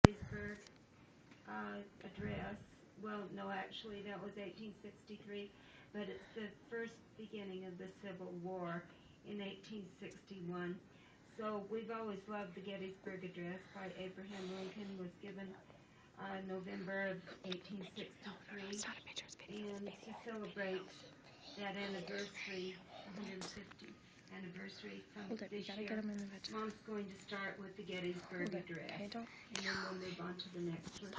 Gettysburg address. Well, no, actually, that was 1863, but it's the first beginning of the Civil War in 1861. So we've always loved the Gettysburg Address by Abraham Lincoln. Was given November of 1863, and to celebrate that anniversary, 150th anniversary from this year, Mom's going to start with the Gettysburg Address, and then we'll move on to the next one.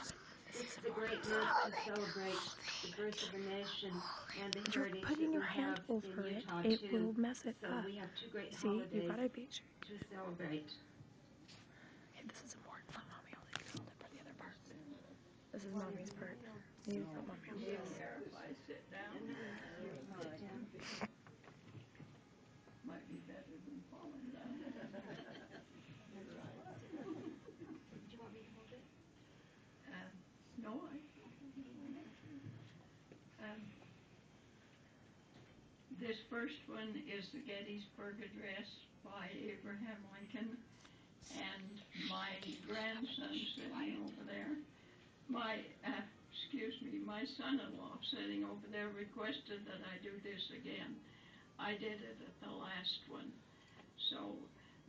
This is a great month to celebrate the birth of a nation and the heritage that we have in Utah too. So we have two great holidays to celebrate. This is important for Mommy. I'll let you hold it for the other part. This is Mommy's part. You put Mommy on this. If I sit down, might be better than falling down. Do you want me to hold it? No, this first one is the Gettysburg Address by Abraham Lincoln, and my grandson sitting over there, my son-in-law sitting over there requested that I do this again. I did it at the last one. So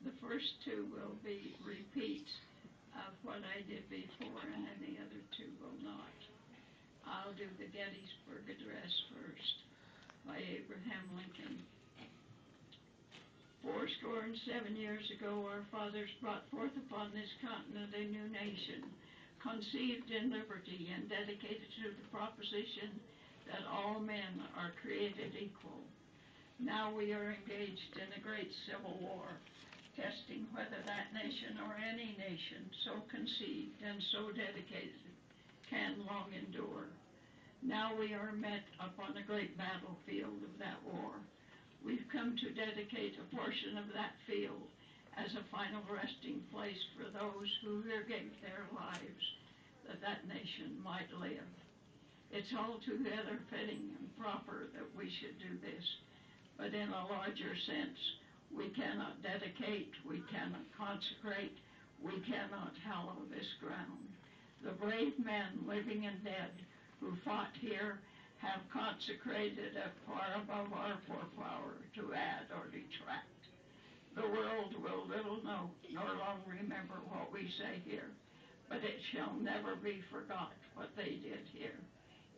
the first two will be repeats of what I did before, and then the other two will not. I'll do the Gettysburg Address first by Abraham Lincoln. 77 years ago, our fathers brought forth upon this continent a new nation, conceived in liberty and dedicated to the proposition that all men are created equal. Now we are engaged in a great civil war, testing whether that nation or any nation so conceived and so dedicated can long endure. Now we are met upon a great battlefield of that war. We've come to dedicate a portion of that field as a final resting place for those who here gave their lives that that nation might live. It's altogether fitting and proper that we should do this, but in a larger sense, we cannot dedicate, we cannot consecrate, we cannot hallow this ground. The brave men, living and dead, who fought here have consecrated it far above our power to add or detract. The world will little know nor long remember what we say here, but it shall never be forgot what they did here.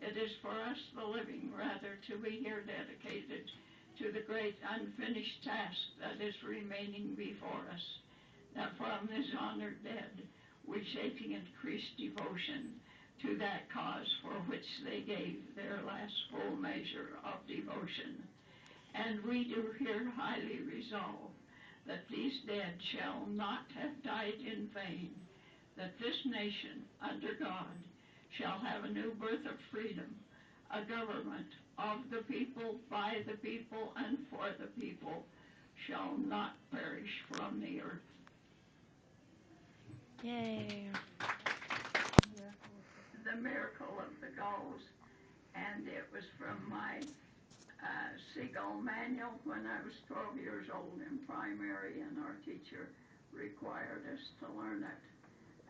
It is for us, the living, rather, to be here dedicated to the great unfinished task that is remaining before us, that from this honored dead we shake increased devotion to that cause for which they gave their last full measure of devotion. And we do here highly resolve that these dead shall not have died in vain, that this nation, under God, shall have a new birth of freedom, a government of the people, by the people, and for the people, shall not perish from the earth. Yay. The Miracle of the Gulls, and it was from my Seagull manual when I was 12 years old in primary, and our teacher required us to learn it,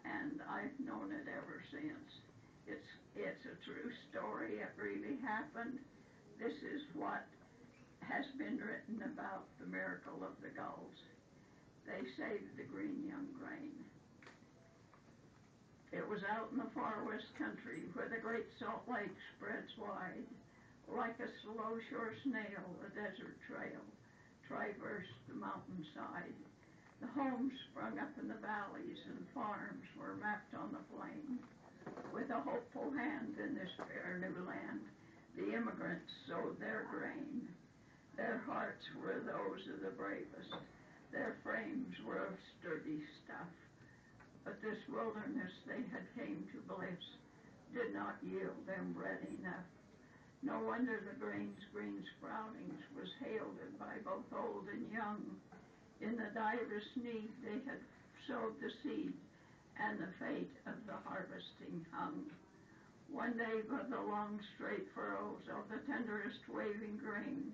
and I've known it ever since. It's a true story. It really happened. This is what has been written about the miracle of the gulls. They saved the green young grain. It was out in the far west country where the great Salt Lake spreads wide. Like a slow shore snail, a desert trail traversed the mountainside. The homes sprung up in the valleys and farms were mapped on the plain. With a hopeful hand in this fair new land, the immigrants sowed their grain. Their hearts were those of the bravest. Their frames were of sturdy stuff. But this wilderness they had came to bliss did not yield them bread enough. No wonder the grain's green sproutings was hailed by both old and young. In the direst need they had sowed the seed, and the fate of the harvesting hung. One day by the long straight furrows of the tenderest waving grain,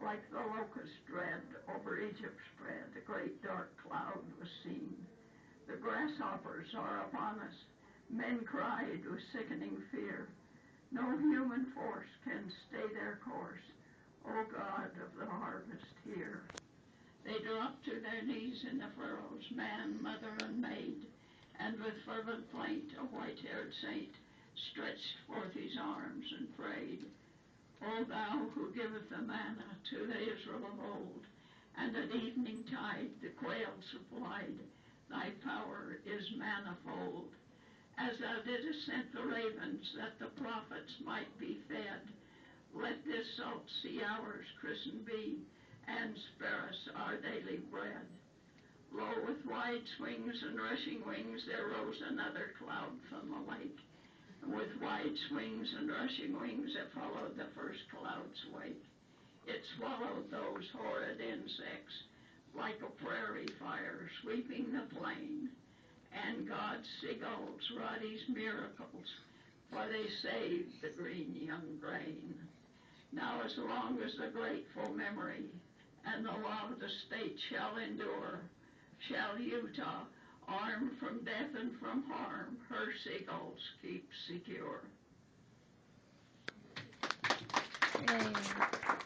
like the locust dread over Egypt spread, a great dark cloud was seen. The grasshoppers are upon us. Men cried with sickening fear. No human force can stay their course. O God of the harvest, hear. They drop to their knees in the furrows, man, mother, and maid, and with fervent plaint a white-haired saint stretched forth his arms and prayed. O thou who giveth the manna to the Israel of old, and at evening tide the quail supplied, thy power is manifold. As thou didst send the ravens that the prophets might be fed, let this salt sea ours christened be, and spare us our daily bread. Lo, with wide swings and rushing wings there rose another cloud from the lake, and with wide swings and rushing wings it followed the first cloud's wake. It swallowed those horrid insects like a prairie fire sweeping the plain, and God's seagulls wrought his miracles, for they saved the green young grain. Now as long as the grateful memory and the law of the state shall endure, shall Utah, armed from death and from harm, her seagulls keep secure. Yay.